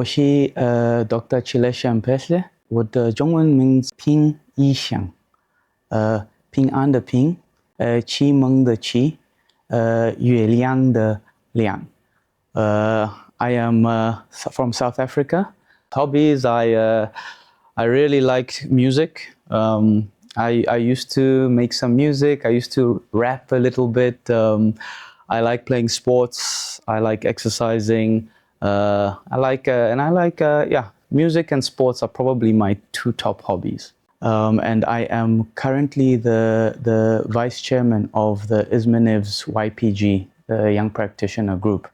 我是Dr. Chileshe Mpehle，我的中文名字拼一响，平安的平，启蒙的启，月亮的亮。I am from South Africa. Hobbies, I really like music. I used to make some music. I used to rap a little bit. I like playing sports. I like exercising. Yeah, music and sports are probably my two top hobbies. And I am currently the vice chairman of the ISMIVS YPG, the Young Practitioner Group.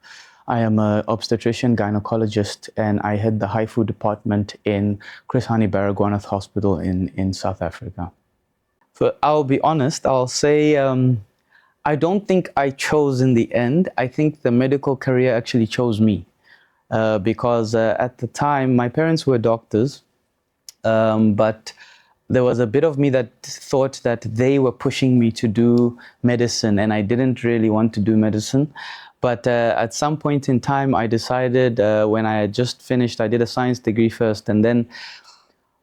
I am an obstetrician gynecologist, and I head the HIFU department in Chris Hani Baragwanath Hospital in South Africa. So I'll be honest, I'll say I don't think I chose in the end. I think the medical career actually chose me. Because at the time, my parents were doctors, but there was a bit of me that thought that they were pushing me to do medicine, and I didn't really want to do medicine. But at some point in time, I decided when I had just finished, I did a science degree first, and then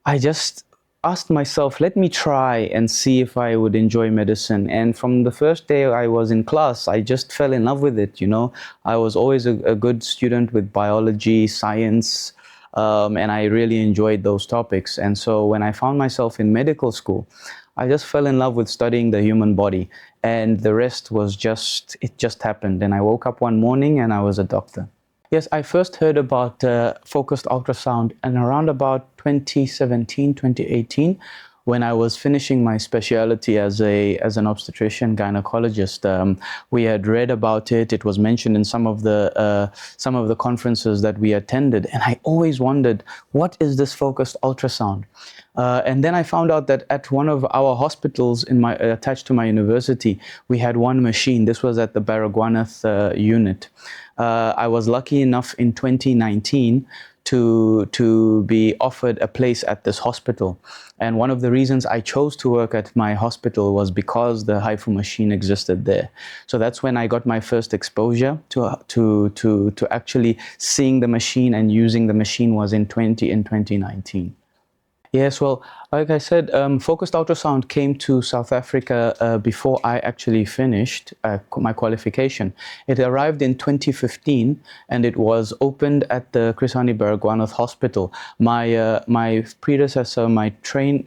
I just asked myself, let me try and see if I would enjoy medicine. And from the first day I was in class, I just fell in love with it, you know. I was always a good student with biology, science, and I really enjoyed those topics. And so when I found myself in medical school, I just fell in love with studying the human body. And the rest was it just happened. And I woke up one morning and I was a doctor. Yes, I first heard about focused ultrasound and around about 2017, 2018, when I was finishing my specialty as an obstetrician gynecologist. We had read about it. It was mentioned in some of the conferences that we attended, and I always wondered, what is this focused ultrasound? And then I found out that at one of our hospitals attached to my university, we had one machine. This was at the Baragwanath unit. I was lucky enough in 2019 to be offered a place at this hospital. And one of the reasons I chose to work at my hospital was because the HIFU machine existed there. So that's when I got my first exposure to actually seeing the machine and using the machine was in 2019. Yes, well, like I said, focused ultrasound came to South Africa before I actually finished my qualification. It arrived in 2015, and it was opened at the Chris Hani Baragwanath Hospital. My predecessor, my training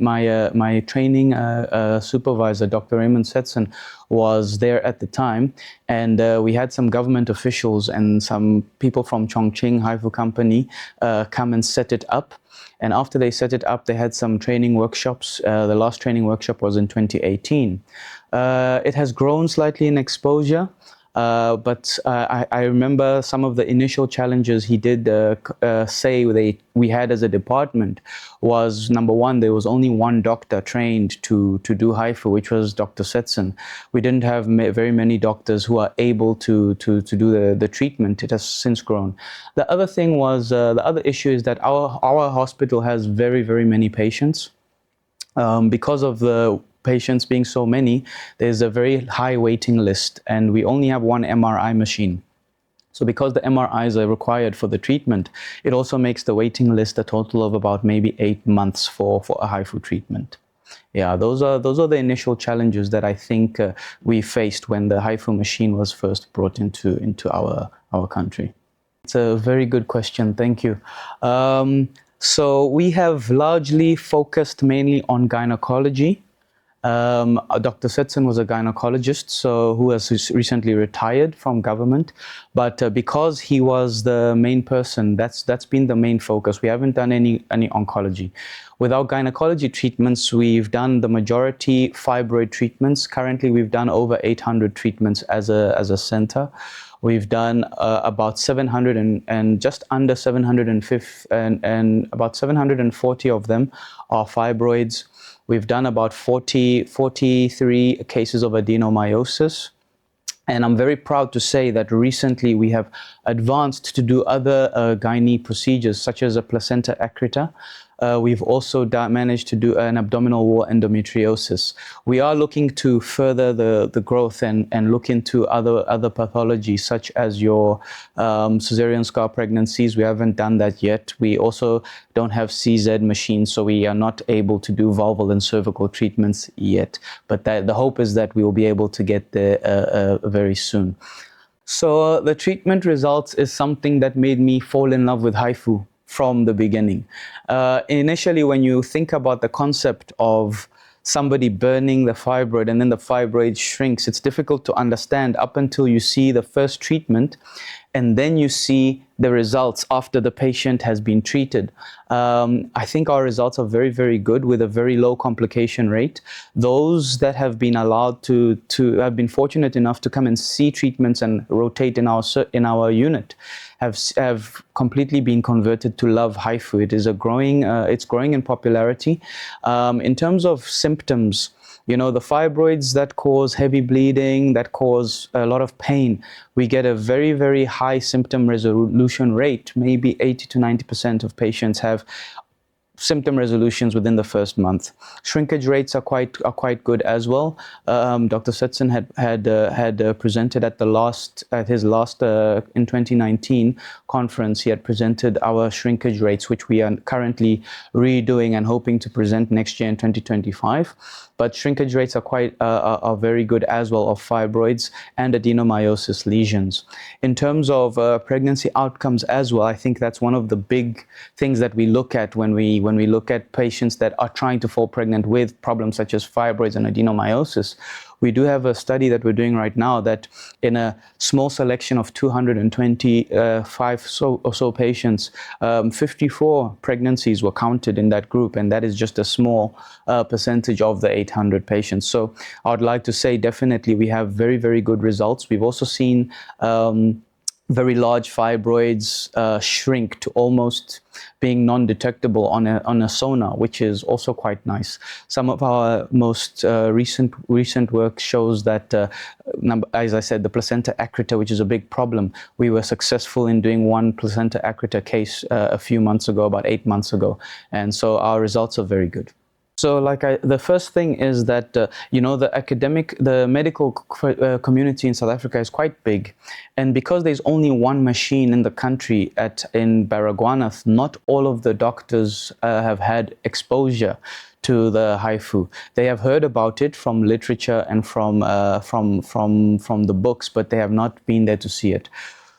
supervisor, Dr. Raymond Setson, was there at the time, and we had some government officials and some people from Chongqing HIFU company come and set it up. And after they set it up, they had some training workshops. The last training workshop was in 2018. It has grown slightly in exposure, but I remember some of the initial challenges he did say we had as a department was, number one, there was only one doctor trained to do HIFU, which was Dr. Setson. We didn't have very many doctors who are able to do the treatment. It has since grown. The other thing was, the other issue is that our hospital has very, very many patients. Because of the patients being so many, there's a very high waiting list, and we only have one MRI machine. So because the MRIs are required for the treatment, it also makes the waiting list a total of about maybe 8 months for a HIFU treatment. Yeah, those are the initial challenges that I think we faced when the HIFU machine was first brought into our country. It's a very good question, thank you. So we have largely focused mainly on gynecology. Dr. Setson was a gynecologist who has recently retired from government, but because he was the main person, that's been the main focus. We haven't done any oncology. With our gynecology treatments, we've done the majority fibroid treatments. Currently, we've done over 800 treatments as a center. We've done about 700 and just under 750, and about 740 of them are fibroids. We've done about 43 cases of adenomyosis. And I'm very proud to say that recently we have advanced to do other gynae procedures, such as a placenta accreta. We've also managed to do an abdominal wall endometriosis. We are looking to further the growth and look into other pathologies such as your cesarean scar pregnancies. We haven't done that yet. We also don't have CZ machines, so we are not able to do vulval and cervical treatments yet. But the hope is that we will be able to get there very soon. So the treatment results is something that made me fall in love with HIFU from the beginning. Initially, when you think about the concept of somebody burning the fibroid and then the fibroid shrinks, it's difficult to understand up until you see the first treatment and then you see the results after the patient has been treated. I think our results are very, very good with a very low complication rate. Those that have been allowed to have been fortunate enough to come and see treatments and rotate in our unit have completely been converted to love HIFU. It is it's growing in popularity. In terms of symptoms, you know, the fibroids that cause heavy bleeding, that cause a lot of pain, we get a very, very high symptom resolution rate. Maybe 80 to 90% of patients have symptom resolutions within the first month. Shrinkage rates are quite good as well. Dr. Setson had presented at his last in 2019 conference. He had presented our shrinkage rates, which we are currently redoing and hoping to present next year in 2025. But shrinkage rates are very good as well of fibroids and adenomyosis lesions. In terms of pregnancy outcomes as well, I think that's one of the big things that we look at when we look at patients that are trying to fall pregnant with problems such as fibroids and adenomyosis. We do have a study that we're doing right now that in a small selection of 225 or so patients, 54 pregnancies were counted in that group, and that is just a small percentage of the 800 patients. So I would like to say definitely we have very, very good results. We've also seen very large fibroids shrink to almost being non-detectable on a sonar, which is also quite nice. Some of our most recent work shows that, as I said, the placenta accreta, which is a big problem, we were successful in doing one placenta accreta case a few months ago, about 8 months ago, and so our results are very good. So the first thing is that, the medical community in South Africa is quite big. And because there's only one machine in the country in Baragwanath, not all of the doctors have had exposure to the HIFU. They have heard about it from literature and from the books, but they have not been there to see it.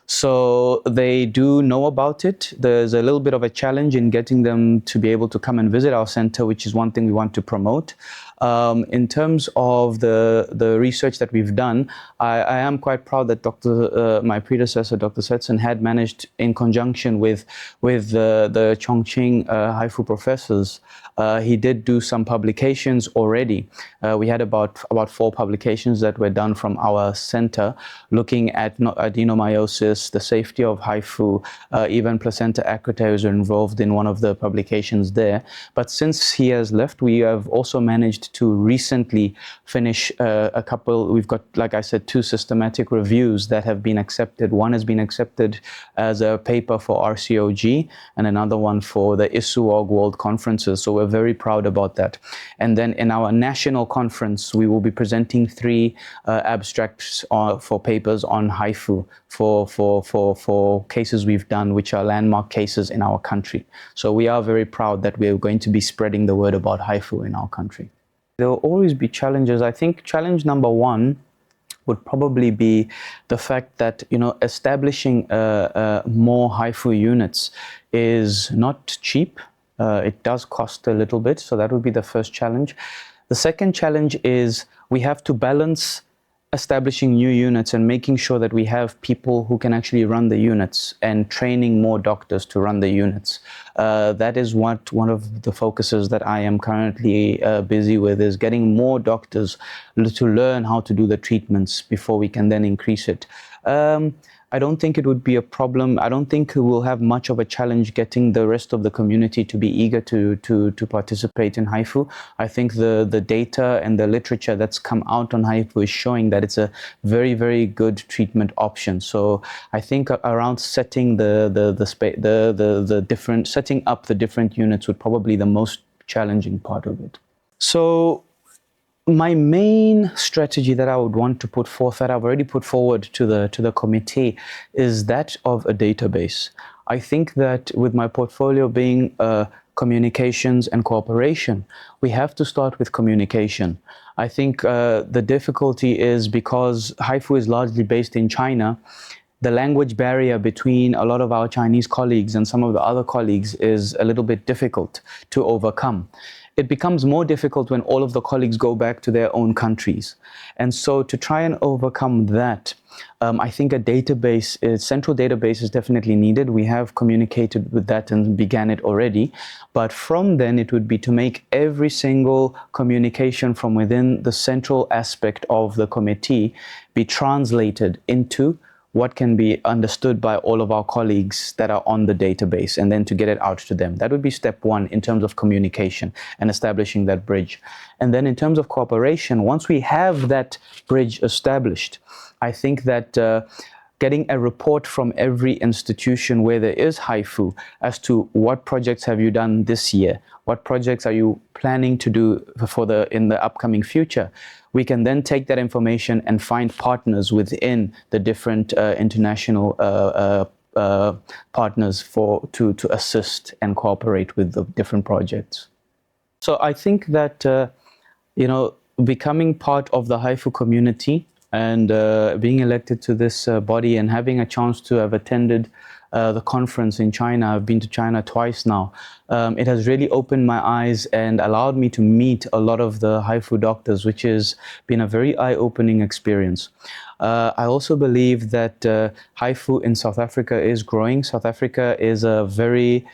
So they do know about it. There's a little bit of a challenge in getting them to be able to come and visit our center, which is one thing we want to promote. In terms of the research that we've done, I am quite proud that my predecessor, Dr. Setson, had managed, in conjunction with the Chongqing HIFU professors, he did do some publications already. We had about 4 publications that were done from our center, looking at adenomyosis, the safety of HIFU, even placenta accreta was involved in one of the publications there. But since he has left, we have also managed to recently finish a couple. We've got, like I said, 2 systematic reviews that have been accepted. One has been accepted as a paper for RCOG and another one for the ISUOG World Conferences. So we're very proud about that. And then in our national conference, we will be presenting 3 abstracts for papers on HIFU for cases we've done, which are landmark cases in our country. So we are very proud that we're going to be spreading the word about HIFU in our country. There will always be challenges. I think challenge number 1 would probably be the fact that, establishing more HIFU units is not cheap. It does cost a little bit, so that would be the first challenge. The second challenge is we have to balance establishing new units and making sure that we have people who can actually run the units and training more doctors to run the units. That is one of the focuses that I am currently busy with, is getting more doctors to learn how to do the treatments before we can then increase it. I don't think it would be a problem. I don't think we'll have much of a challenge getting the rest of the community to be eager to participate in haifu. I think the data and the literature that's come out on haifu is showing that it's a very, very good treatment option. So I think around setting setting up the different units would probably be the most challenging part of it. So my main strategy that I would want to put forth, that I've already put forward to the committee, is that of a database. I think that with my portfolio being communications and cooperation, we have to start with communication. I think the difficulty is because haifu is largely based in China. The language barrier between a lot of our Chinese colleagues and some of the other colleagues is a little bit difficult to overcome. It becomes more difficult when all of the colleagues go back to their own countries. And so to try and overcome that, I think a database, a central database is definitely needed. We have communicated with that and began it already. But from then, it would be to make every single communication from within the central aspect of the committee be translated into what can be understood by all of our colleagues that are on the database, and then to get it out to them. That would be step one in terms of communication and establishing that bridge. And then in terms of cooperation, once we have that bridge established, I think that getting a report from every institution where there is haifu as to what projects have you done this year, what projects are you planning to do in the upcoming future, we can then take that information and find partners within the different international partners to assist and cooperate with the different projects. So I think that becoming part of the haifu community and being elected to this body and having a chance to have attended the conference in China. I've been to China twice now. It has really opened my eyes and allowed me to meet a lot of the haifu doctors, which has been a very eye-opening experience. I also believe that haifu in South Africa is growing. South Africa is a very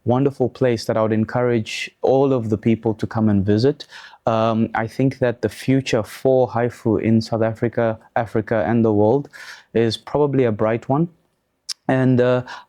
wonderful place that I would encourage all of the people to come and visit. I think that the future for haifu in South Africa, Africa and the world is probably a bright one. And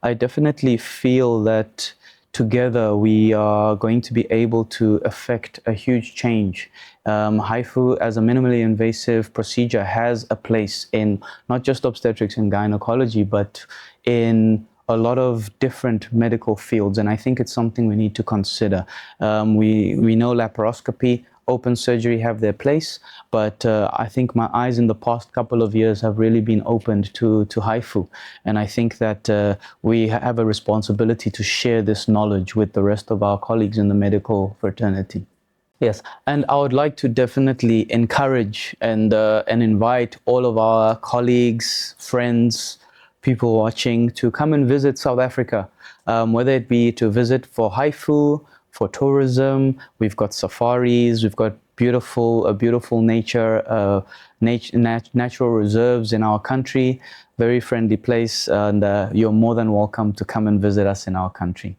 I definitely feel that together we are going to be able to effect a huge change. Haifu as a minimally invasive procedure has a place in not just obstetrics and gynecology, but in a lot of different medical fields, and I think it's something we need to consider. We know laparoscopy, open surgery have their place, but I think my eyes in the past couple of years have really been opened to haifu, and I think that we have a responsibility to share this knowledge with the rest of our colleagues in the medical fraternity. Yes, and I would like to definitely encourage and invite all of our colleagues, friends, people watching to come and visit South Africa, whether it be to visit for haifu, for tourism. We've got safaris, we've got beautiful nature, natural reserves in our country, very friendly place, and you're more than welcome to come and visit us in our country.